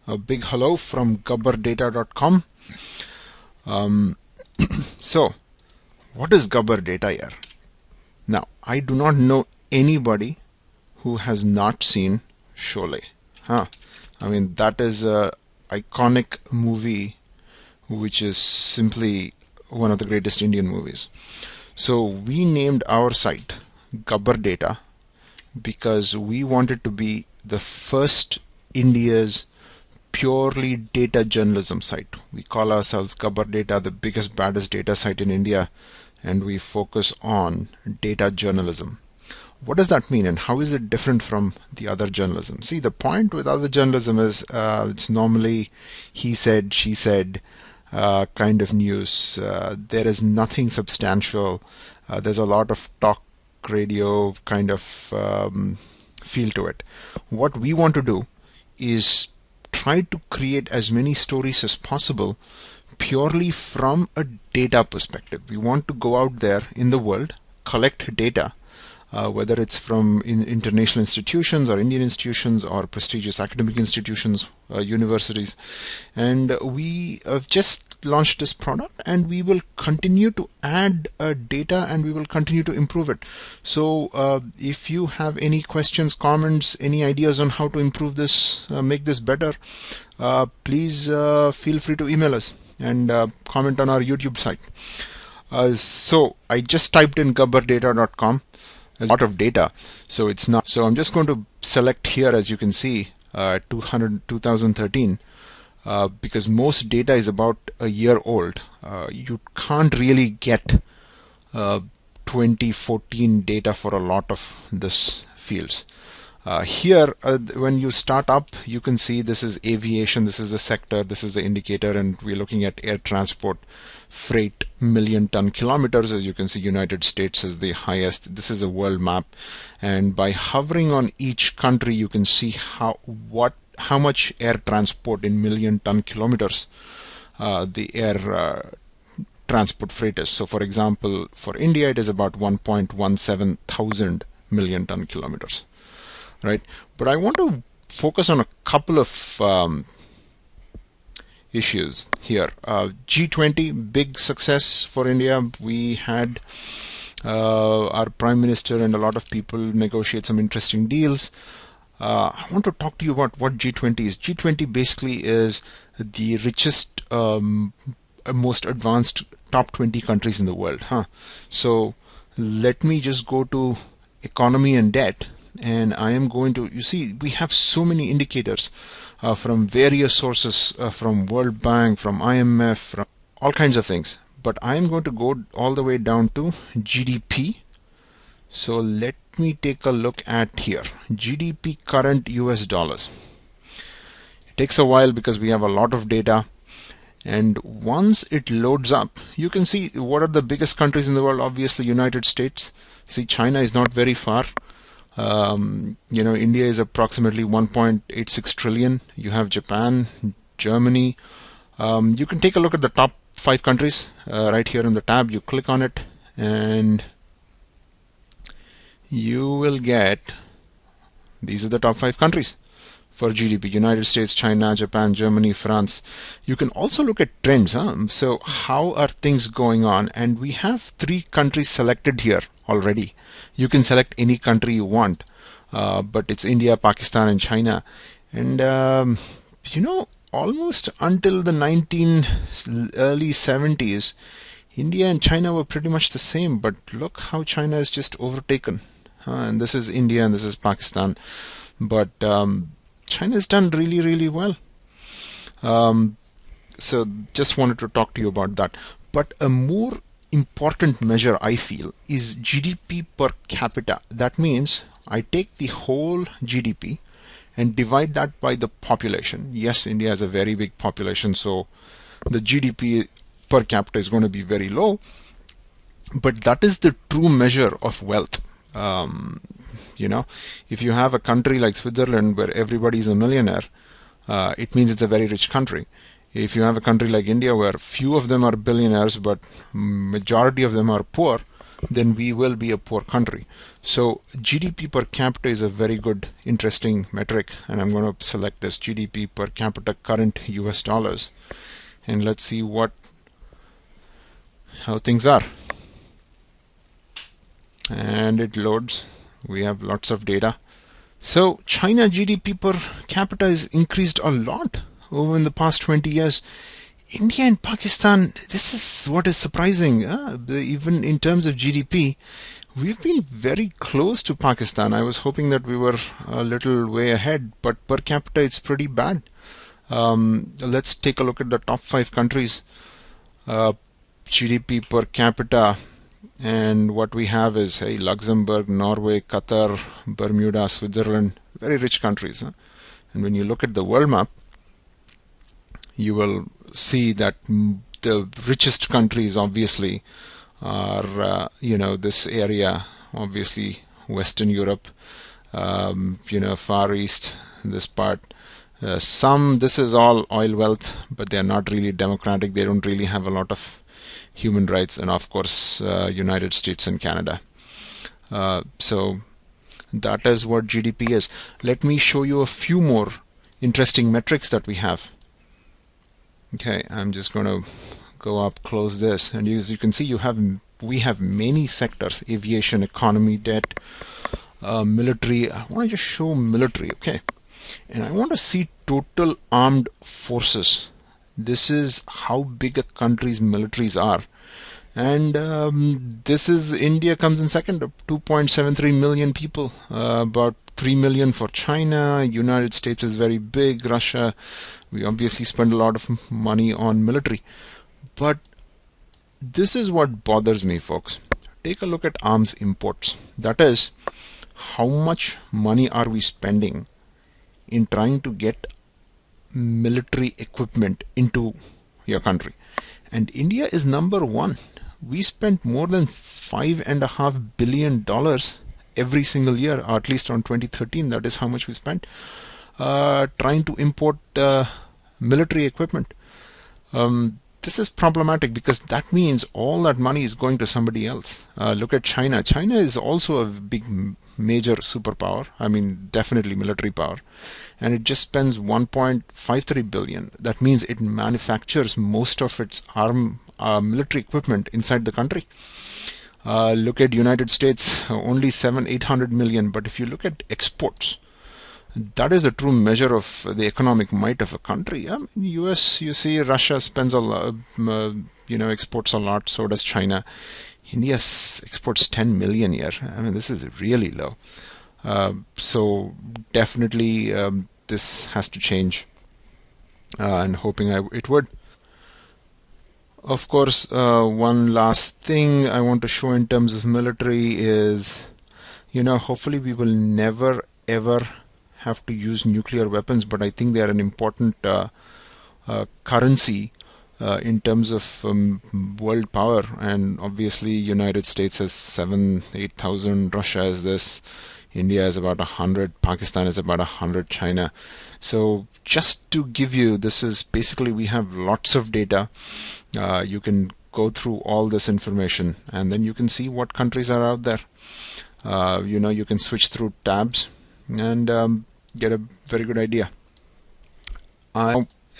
A big hello from gabbardata.com. Um, so, what is Gabbar data here? Now, I do not know anybody who has not seen Sholay. Huh? I mean, that is a iconic movie which is simply one of the greatest Indian movies. So, we named our site Gabbar Data because we wanted to be the first India's purely data journalism site. We call ourselves Gabbar Data, the biggest, baddest data site in India, and we focus on data journalism. What does that mean, and how is it different from the other journalism? See, the point with other journalism is it's normally he said, she said kind of news. There is nothing substantial. There's a lot of talk radio kind of feel to it. What we want to do is try to create as many stories as possible purely from a data perspective. We want to go out there in the world, collect data, whether it's from international institutions or Indian institutions or prestigious academic institutions, universities. And we have just launched this product, and we will continue to add data, and we will continue to improve it. So if you have any questions, comments, any ideas on how to improve this, make this better, please feel free to email us and comment on our YouTube site. So I just typed in gabbardata.com. There's a lot of data, so it's not. So I'm just going to select here, as you can see, 2013, because most data is about a year old. You can't really get 2014 data for a lot of this fields. Here, when you start up, you can see this is aviation, this is the sector, this is the indicator, and we're looking at air transport, freight, million ton kilometers. As you can see, United States is the highest. This is a world map, and by hovering on each country, you can see how much air transport in million ton kilometers the air transport freight is. So, for example, for India, it is about 1.17 thousand million ton kilometers. Right, but I want to focus on a couple of issues here. G20, big success for India. We had our Prime Minister and a lot of people negotiate some interesting deals. I want to talk to you about what G20 is. G20 basically is the richest, most advanced top 20 countries in the world. So let me just go to economy and debt. And I am going to, you see, we have so many indicators from various sources, from World Bank, from IMF, from all kinds of things. But I am going to go all the way down to GDP. So let me take a look at here. GDP current US dollars. It takes a while because we have a lot of data. And once it loads up, you can see what are the biggest countries in the world. Obviously, United States. See, China is not very far. India is approximately 1.86 trillion. You have Japan, Germany. You can take a look at the top 5 countries right here in the tab. You click on it and you will get, these are the top 5 countries for GDP: United States, China, Japan, Germany, France. You can also look at trends. So how are things going on? And we have 3 countries selected here already. You can select any country you want, but it's India, Pakistan, and China. And almost until the early 70s, India and China were pretty much the same. But look how China is just overtaken. And this is India and this is Pakistan. But China has done really, really well. So just wanted to talk to you about that. But a more important measure, I feel, is GDP per capita. That means I take the whole GDP and divide that by the population. Yes, India has a very big population, so the GDP per capita is going to be very low, but that is the true measure of wealth. If you have a country like Switzerland where everybody is a millionaire, it means it's a very rich country. If you have a country like India where few of them are billionaires but majority of them are poor, then we will be a poor country. So GDP per capita is a very good, interesting metric, and I'm going to select this GDP per capita current US dollars, and let's see how things are. And it loads. We have lots of data. So China GDP per capita has increased a lot over in the past 20 years. India and Pakistan, this is what is surprising. Even in terms of GDP, we've been very close to Pakistan. I was hoping that we were a little way ahead, but per capita it's pretty bad. Let's take a look at the top 5 countries. GDP per capita, and what we have is Luxembourg, Norway, Qatar, Bermuda, Switzerland, very rich countries. And when you look at the world map, you will see that the richest countries obviously are this area, obviously Western Europe, Far East, this part. This is all oil wealth, but they are not really democratic. They don't really have a lot of human rights, and of course United States and Canada. So that is what GDP is. Let me show you a few more interesting metrics that we have. Okay, I'm just going to go up, close this, and as you can see, we have many sectors: aviation, economy, debt, military. I want to just show military, okay, and I want to see total armed forces. This is how big a country's militaries are, and this is India comes in second, 2.73 million people, about 3 million for China. United States is very big. Russia, we obviously spend a lot of money on military, but this is what bothers me, folks. Take a look at arms imports. That is, how much money are we spending in trying to get military equipment into your country? And India is number one. We spent more than $5.5 billion every single year, or at least on 2013. That is how much we spent trying to import military equipment. This is problematic because that means all that money is going to somebody else. Look at China. China is also a big major superpower. I mean, definitely military power, and it just spends 1.53 billion. That means it manufactures most of its military equipment inside the country. Look at United States, only 800 million. But if you look at exports, that is a true measure of the economic might of a country. US, you see, Russia spends a lot, exports a lot. So does China. India exports 10 million a year. I mean, this is really low. So definitely this has to change, and hoping it would. Of course, one last thing I want to show in terms of military is, hopefully we will never ever have to use nuclear weapons, but I think they are an important currency in terms of world power. And obviously United States has 8,000, Russia has this, India is about 100, Pakistan is about 100, China. So just to give you, this is basically, we have lots of data. You can go through all this information and then you can see what countries are out there. You can switch through tabs and get a very good idea.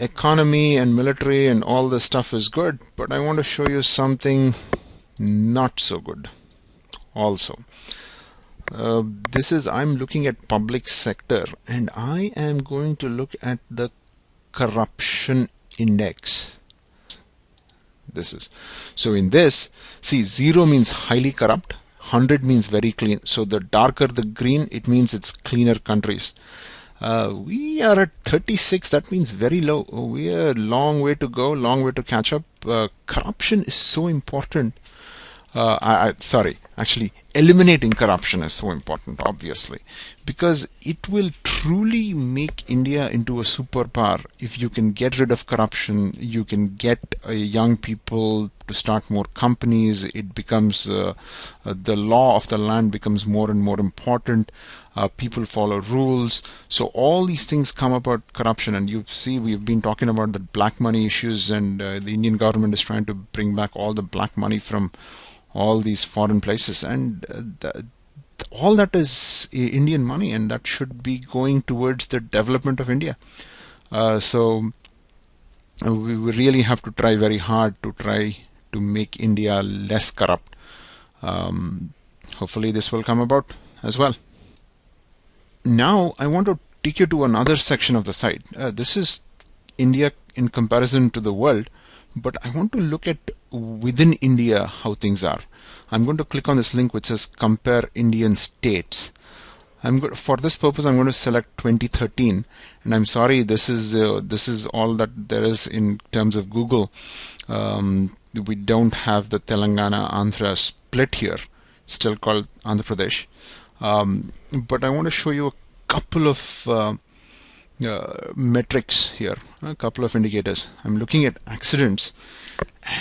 Economy and military and all this stuff is good, but I want to show you something not so good also. I'm looking at public sector, and I am going to look at the corruption index. So in this, see, 0 means highly corrupt, 100 means very clean. So the darker the green, it means it's cleaner countries. We are at 36. That means very low. We are a long way to go, long way to catch up. Corruption is so important. Actually, eliminating corruption is so important, obviously, because it will truly make India into a superpower. If you can get rid of corruption, you can get young people to start more companies. It becomes the law of the land becomes more and more important. People follow rules. So all these things come about corruption. And you see, we've been talking about the black money issues, and the Indian government is trying to bring back all the black money from all these foreign places, and all that is Indian money, and that should be going towards the development of India. So we really have to try very hard to try to make India less corrupt. Hopefully this will come about as well. Now I want to take you to another section of the site. This is India in comparison to the world, but I want to look at within India how things are. I'm going to click on this link which says compare Indian states. For this purpose I'm going to select 2013, and I'm sorry, this is all that there is in terms of Google. We don't have the Telangana Andhra split here, still called Andhra Pradesh. But I want to show you a couple of metrics here, a couple of indicators. I'm looking at accidents,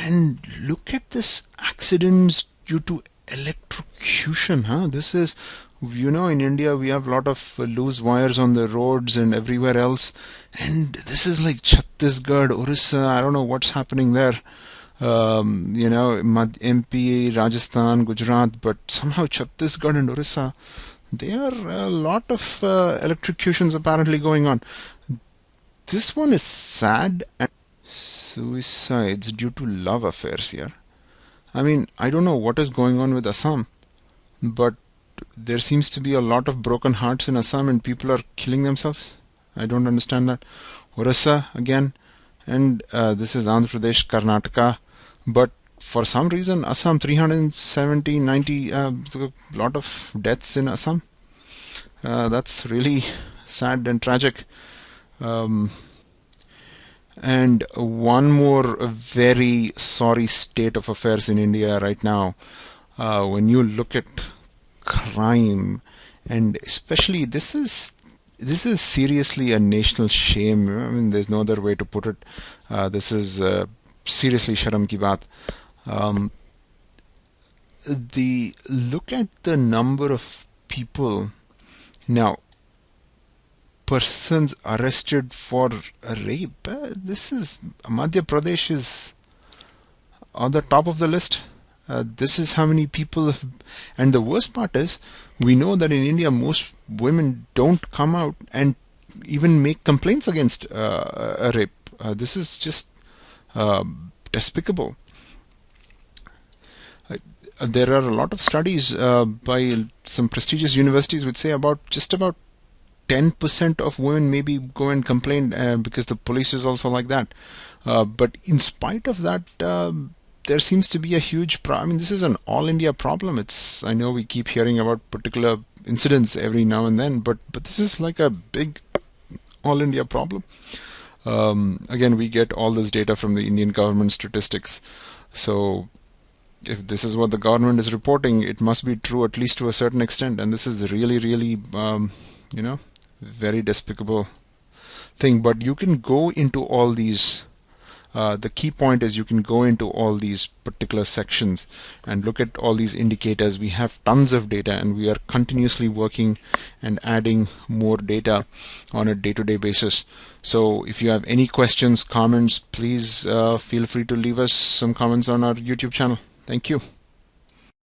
and look at this: accidents due to electrocution. This is, in India we have a lot of loose wires on the roads and everywhere else, and this is like Chhattisgarh, Orissa. I don't know what's happening there. MP, Rajasthan, Gujarat, but somehow Chhattisgarh and Orissa, there are a lot of electrocutions apparently going on. This one is sad. Suicides due to love affairs here. I mean, I don't know what is going on with Assam, but there seems to be a lot of broken hearts in Assam and people are killing themselves. I don't understand that. Orissa again, and this is Andhra Pradesh, Karnataka, but for some reason Assam 370, 90, a lot of deaths in Assam. That's really sad and tragic. And one more very sorry state of affairs in India right now. When you look at crime, and especially this is seriously a national shame. I mean, there's no other way to put it. This is seriously sharam ki baat. Look at the number of people now. Persons arrested for rape. This is Madhya Pradesh is on the top of the list. This is how many people have, and the worst part is, we know that in India most women don't come out and even make complaints against a rape. This is just despicable. There are a lot of studies by some prestigious universities which say just about 10% of women maybe go and complain because the police is also like that. But in spite of that, there seems to be a huge problem. I mean, this is an all India problem. I know we keep hearing about particular incidents every now and then, but this is like a big all India problem. Again, we get all this data from the Indian government statistics. So if this is what the government is reporting, it must be true at least to a certain extent. And this is really, really, very despicable thing. But you can go into all these. The key point is you can go into all these particular sections and look at all these indicators. We have tons of data, and we are continuously working and adding more data on a day-to-day basis. So if you have any questions, comments, please feel free to leave us some comments on our YouTube channel. Thank you.